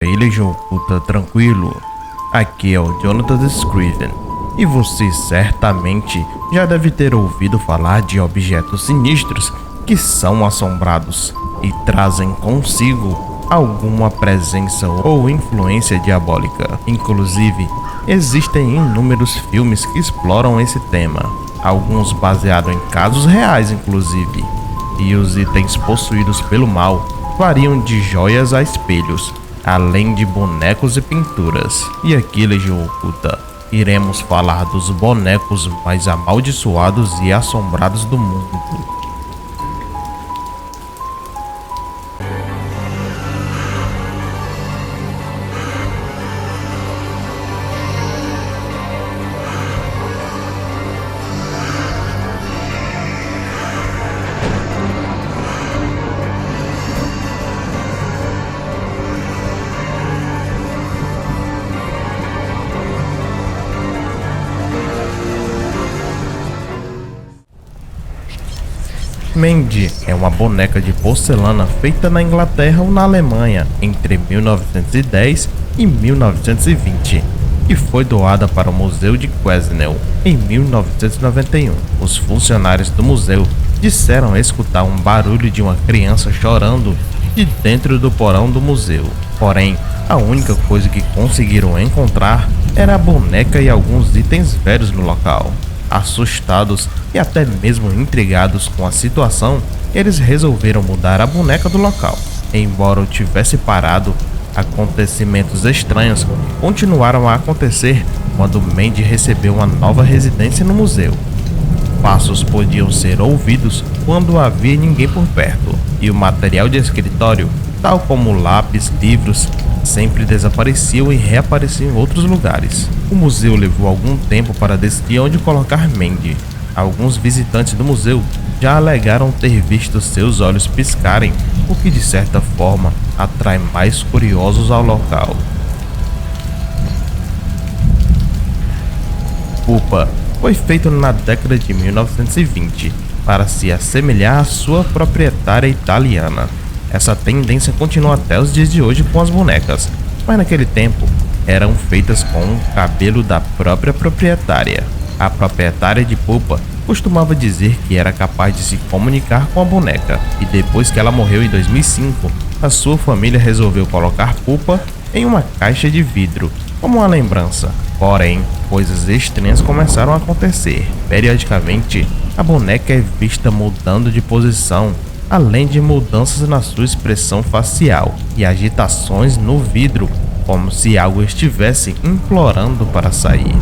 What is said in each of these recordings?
Legião Oculta tranquilo, aqui é o Jonathan Scriven e você certamente já deve ter ouvido falar de objetos sinistros que são assombrados e trazem consigo alguma presença ou influência diabólica. Inclusive, existem inúmeros filmes que exploram esse tema, alguns baseados em casos reais inclusive, e os itens possuídos pelo mal variam de joias a espelhos, além de bonecos e pinturas. E aqui, Legião Oculta, iremos falar dos bonecos mais amaldiçoados e assombrados do mundo. Mandy é uma boneca de porcelana feita na Inglaterra ou na Alemanha entre 1910 e 1920 e foi doada para o Museu de Quesnel em 1991. Os funcionários do museu disseram escutar um barulho de uma criança chorando de dentro do porão do museu. Porém, a única coisa que conseguiram encontrar era a boneca e alguns itens velhos no local. Assustados e até mesmo intrigados com a situação, eles resolveram mudar a boneca do local. Embora o tivesse parado, acontecimentos estranhos continuaram a acontecer quando Mandy recebeu uma nova residência no museu. Passos podiam ser ouvidos quando havia ninguém por perto, e o material de escritório, tal como lápis, livros, sempre desapareciam e reapareciam em outros lugares. O museu levou algum tempo para decidir onde colocar Mandy. Alguns visitantes do museu já alegaram ter visto seus olhos piscarem, o que de certa forma atrai mais curiosos ao local. Pupa foi feito na década de 1920 para se assemelhar à sua proprietária italiana. Essa tendência continua até os dias de hoje com as bonecas, mas naquele tempo eram feitas com o cabelo da própria proprietária. A proprietária de Pupa costumava dizer que era capaz de se comunicar com a boneca, e depois que ela morreu em 2005, a sua família resolveu colocar Pupa em uma caixa de vidro, como uma lembrança. Porém, coisas estranhas começaram a acontecer. Periodicamente, a boneca é vista mudando de posição, além de mudanças na sua expressão facial e agitações no vidro, como se algo estivesse implorando para sair.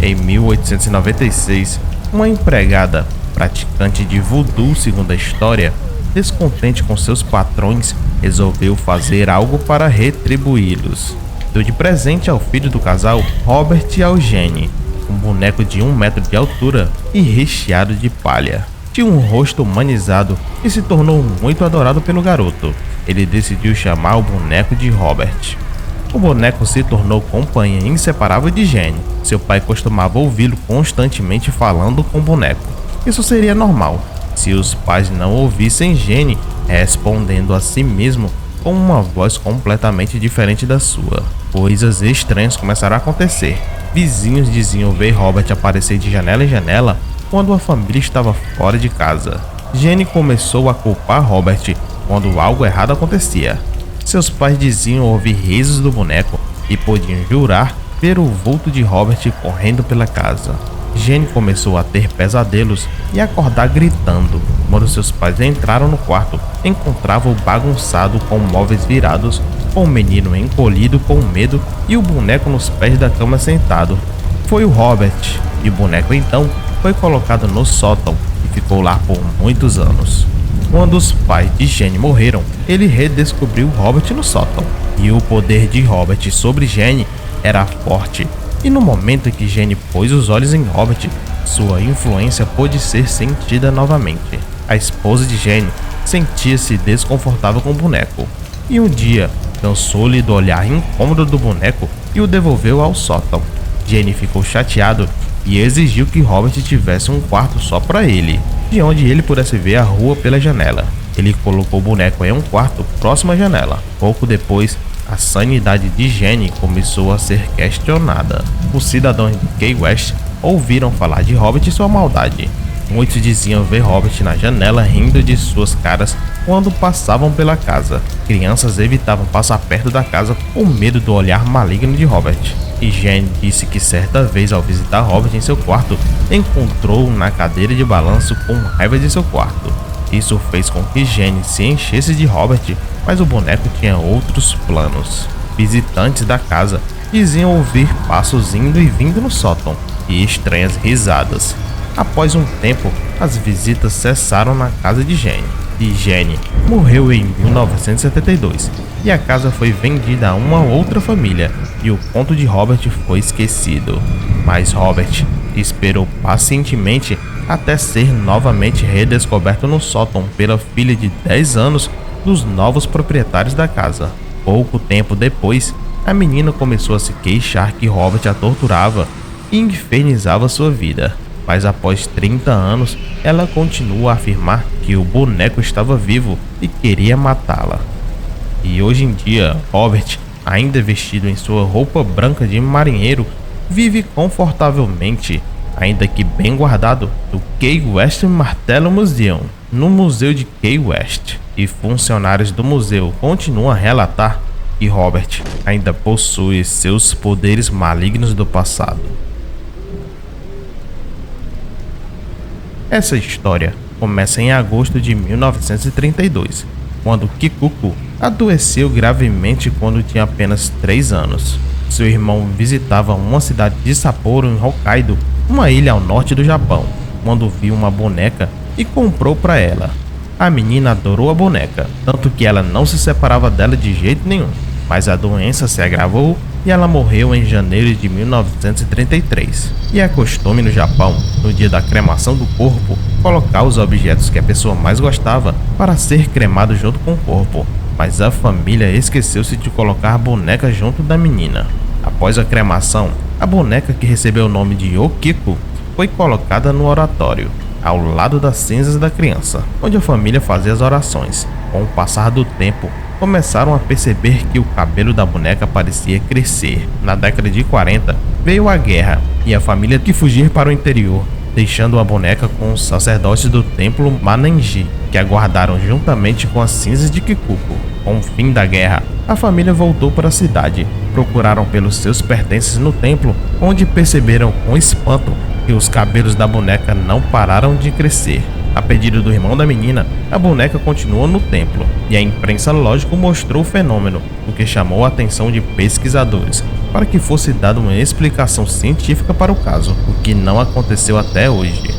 Em 1896, uma empregada, praticante de voodoo segundo a história, descontente com seus patrões, resolveu fazer algo para retribuí-los. Deu de presente ao filho do casal, Robert e Eugene, um boneco de 1 metro de altura e recheado de palha. Tinha um rosto humanizado e se tornou muito adorado pelo garoto. Ele decidiu chamar o boneco de Robert. O boneco se tornou companhia inseparável de Jenny. Seu pai costumava ouvi-lo constantemente falando com o boneco. Isso seria normal se os pais não ouvissem Jenny respondendo a si mesmo com uma voz completamente diferente da sua. Coisas estranhas começaram a acontecer. Vizinhos diziam ver Robert aparecer de janela em janela quando a família estava fora de casa. Jenny começou a culpar Robert quando algo errado acontecia. Seus pais diziam ouvir risos do boneco e podiam jurar ver o vulto de Robert correndo pela casa. Jenny começou a ter pesadelos e acordar gritando. Quando seus pais entraram no quarto, encontravam o bagunçado com móveis virados, com o menino encolhido com medo e o boneco nos pés da cama sentado. Foi o Robert, e o boneco então foi colocado no sótão e ficou lá por muitos anos. Quando os pais de Jenny morreram, ele redescobriu Robert no sótão, e o poder de Robert sobre Jenny era forte, e no momento em que Jenny pôs os olhos em Robert, sua influência pôde ser sentida novamente. A esposa de Jenny sentia-se desconfortável com o boneco, e um dia cansou-lhe do olhar incômodo do boneco e o devolveu ao sótão. Jenny ficou chateado e exigiu que Robert tivesse um quarto só para ele, de onde ele pudesse ver a rua pela janela. Ele colocou o boneco em um quarto próximo à janela. Pouco depois, a sanidade de Jenny começou a ser questionada. Os cidadãos de Key West ouviram falar de Robert e sua maldade. Muitos diziam ver Robert na janela rindo de suas caras quando passavam pela casa. Crianças evitavam passar perto da casa com medo do olhar maligno de Robert. E Jenny disse que certa vez, ao visitar Robert em seu quarto, encontrou-o na cadeira de balanço com raiva de seu quarto. Isso fez com que Jenny se enchesse de Robert, mas o boneco tinha outros planos. Visitantes da casa diziam ouvir passos indo e vindo no sótão e estranhas risadas. Após um tempo, as visitas cessaram na casa de Jenny. E Jenny morreu em 1972 e a casa foi vendida a uma outra família e o conto de Robert foi esquecido. Mas Robert esperou pacientemente até ser novamente redescoberto no sótão pela filha de 10 anos dos novos proprietários da casa. Pouco tempo depois, a menina começou a se queixar que Robert a torturava e infernizava sua vida. Mas após 30 anos, ela continua a afirmar que o boneco estava vivo e queria matá-la. E hoje em dia, Robert, ainda vestido em sua roupa branca de marinheiro, vive confortavelmente, ainda que bem guardado, no Key West Martello Museum, no Museu de Key West. E funcionários do museu continuam a relatar que Robert ainda possui seus poderes malignos do passado. Essa história começa em agosto de 1932, quando Kikuko adoeceu gravemente quando tinha apenas 3 anos. Seu irmão visitava uma cidade de Sapporo, em Hokkaido, uma ilha ao norte do Japão, quando viu uma boneca e comprou para ela. A menina adorou a boneca, tanto que ela não se separava dela de jeito nenhum, mas a doença se agravou e ela morreu em janeiro de 1933. E é costume no Japão, no dia da cremação do corpo, colocar os objetos que a pessoa mais gostava para ser cremado junto com o corpo. Mas a família esqueceu-se de colocar a boneca junto da menina. Após a cremação, a boneca, que recebeu o nome de Okiko, foi colocada no oratório, ao lado das cinzas da criança, onde a família fazia as orações. Com o passar do tempo, começaram a perceber que o cabelo da boneca parecia crescer. Na década de 40, veio a guerra e a família teve que fugir para o interior, deixando a boneca com os sacerdotes do templo Manenji, que a guardaram juntamente com as cinzas de Kikuko. Com o fim da guerra, a família voltou para a cidade. Procuraram pelos seus pertences no templo, onde perceberam com espanto que os cabelos da boneca não pararam de crescer. A pedido do irmão da menina, a boneca continuou no templo, e a imprensa, lógico, mostrou o fenômeno, o que chamou a atenção de pesquisadores, para que fosse dada uma explicação científica para o caso, o que não aconteceu até hoje.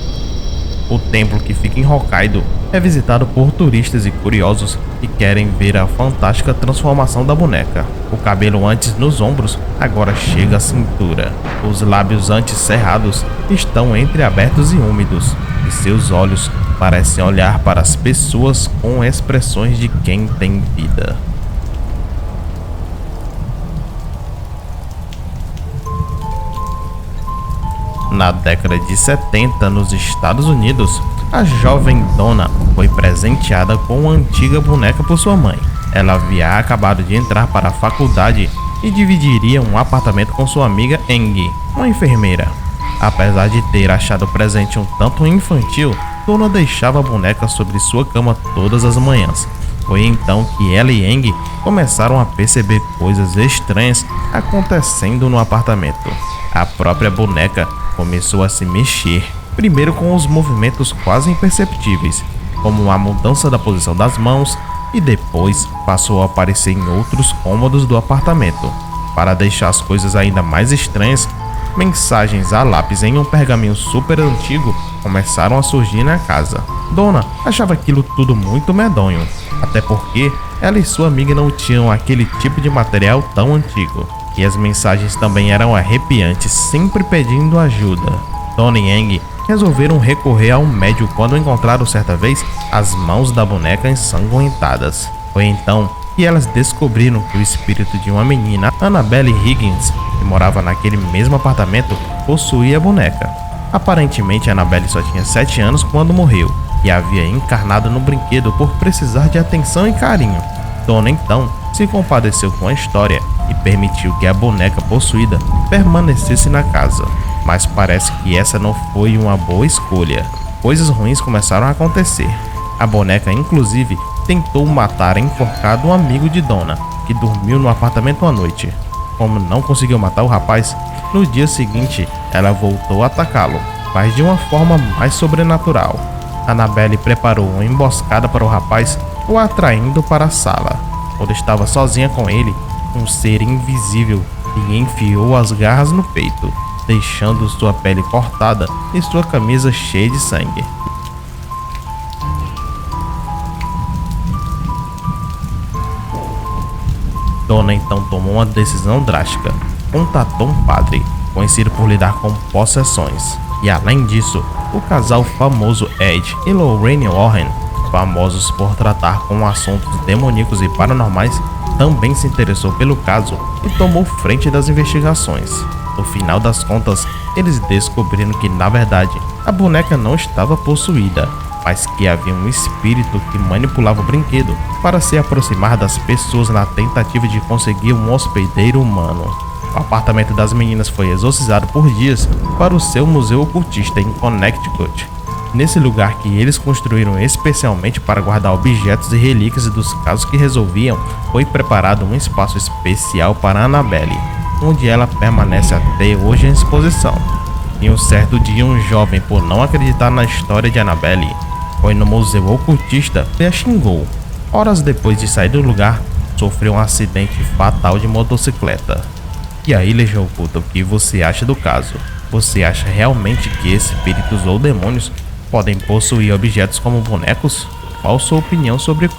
O templo, que fica em Hokkaido, é visitado por turistas e curiosos que querem ver a fantástica transformação da boneca. O cabelo antes nos ombros agora chega à cintura. Os lábios antes cerrados estão entreabertos e úmidos, e seus olhos parecem olhar para as pessoas com expressões de quem tem vida. Na década de 70, nos Estados Unidos, a jovem Donna foi presenteada com uma antiga boneca por sua mãe. Ela havia acabado de entrar para a faculdade e dividiria um apartamento com sua amiga Eng, uma enfermeira. Apesar de ter achado o presente um tanto infantil, Donna deixava a boneca sobre sua cama todas as manhãs. Foi então que ela e Eng começaram a perceber coisas estranhas acontecendo no apartamento. A própria boneca começou a se mexer, primeiro com os movimentos quase imperceptíveis, como a mudança da posição das mãos, e depois passou a aparecer em outros cômodos do apartamento. Para deixar as coisas ainda mais estranhas, mensagens a lápis em um pergaminho super antigo começaram a surgir na casa. Donna achava aquilo tudo muito medonho, até porque ela e sua amiga não tinham aquele tipo de material tão antigo. E as mensagens também eram arrepiantes, sempre pedindo ajuda. Donna e Eng resolveram recorrer a um médium quando encontraram certa vez as mãos da boneca ensanguentadas. Foi então que elas descobriram que o espírito de uma menina, Annabelle Higgins, que morava naquele mesmo apartamento, possuía a boneca. Aparentemente, Annabelle só tinha 7 anos quando morreu, que havia encarnado no brinquedo por precisar de atenção e carinho. Donna então se compadeceu com a história e permitiu que a boneca possuída permanecesse na casa. Mas parece que essa não foi uma boa escolha. Coisas ruins começaram a acontecer. A boneca inclusive tentou matar enforcado um amigo de Donna, que dormiu no apartamento à noite. Como não conseguiu matar o rapaz, no dia seguinte ela voltou a atacá-lo, mas de uma forma mais sobrenatural. Annabelle preparou uma emboscada para o rapaz, o atraindo para a sala. Quando estava sozinha com ele, um ser invisível lhe enfiou as garras no peito, deixando sua pele cortada e sua camisa cheia de sangue. Donna então tomou uma decisão drástica. Contatou um padre, conhecido por lidar com possessões. E além disso, o casal famoso Ed e Lorraine Warren, famosos por tratar com assuntos demoníacos e paranormais, também se interessou pelo caso e tomou frente das investigações. No final das contas, eles descobriram que, na verdade, a boneca não estava possuída, mas que havia um espírito que manipulava o brinquedo para se aproximar das pessoas na tentativa de conseguir um hospedeiro humano. O apartamento das meninas foi exorcizado por dias para o seu museu ocultista em Connecticut. Nesse lugar que eles construíram especialmente para guardar objetos e relíquias dos casos que resolviam, foi preparado um espaço especial para Annabelle, onde ela permanece até hoje em exposição. E um certo dia, um jovem, por não acreditar na história de Annabelle, foi no museu ocultista e a xingou. Horas depois de sair do lugar, sofreu um acidente fatal de motocicleta. E aí, Legião Oculta, o que você acha do caso? Você acha realmente que espíritos ou demônios podem possuir objetos como bonecos? Qual sua opinião sobre